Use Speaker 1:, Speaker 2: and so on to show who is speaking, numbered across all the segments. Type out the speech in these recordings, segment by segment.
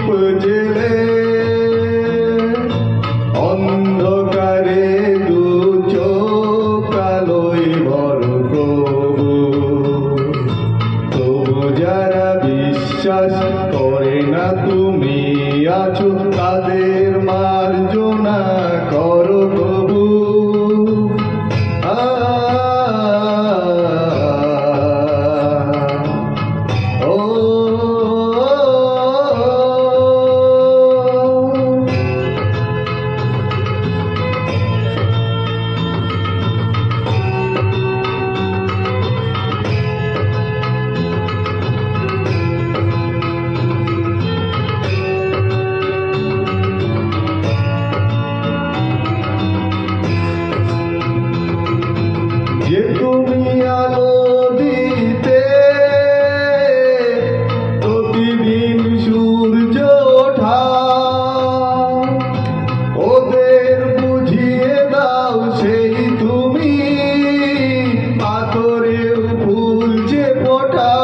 Speaker 1: দীপ জেলে অন্ধকারে দু চোখ আলোয় ভর প্রভু। তবু যারা বিশ্বাস করে না তুমি আছো, তাদের মার্জনা করো প্রভু। যে তুমি আলো দিতে প্রতিদিন সূর্য ওঠা, ওদের বুঝিয়ে দাও সেই তুমি পাথরেও ফুল যে ফোটা।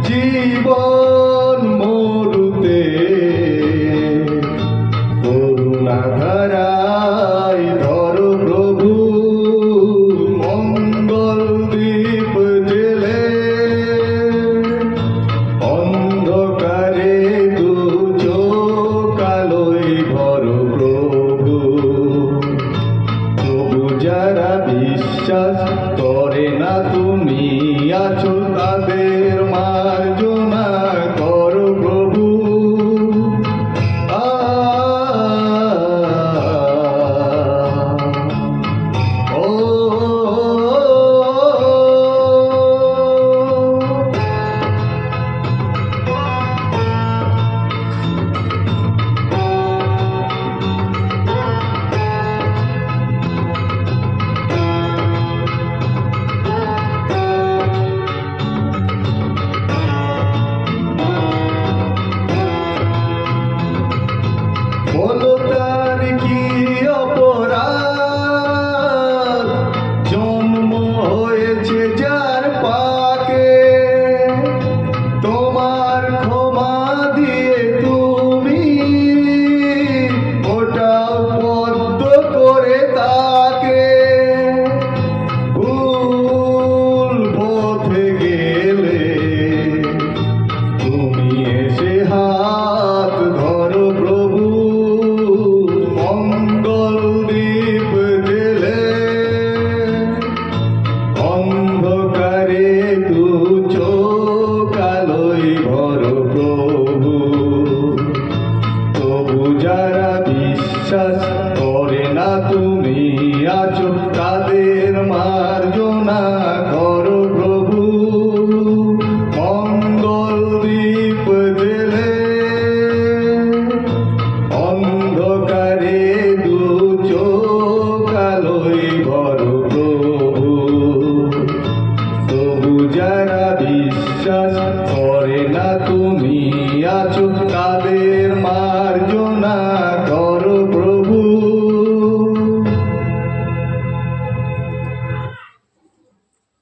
Speaker 1: জীবন মরুতে করুণা ধারায় ধরো প্রভু। মঙ্গল দীপ জেলে অন্ধকারে দু চোখ আলোয় ভরো প্রভু। তবু যারা বিশ্বাস করে না তুমি আছো, তাদের মার্জনা করো প্রভু। বলো তার কি অপরাধ, জন্ম হয়েছে যার পাকে, তোমার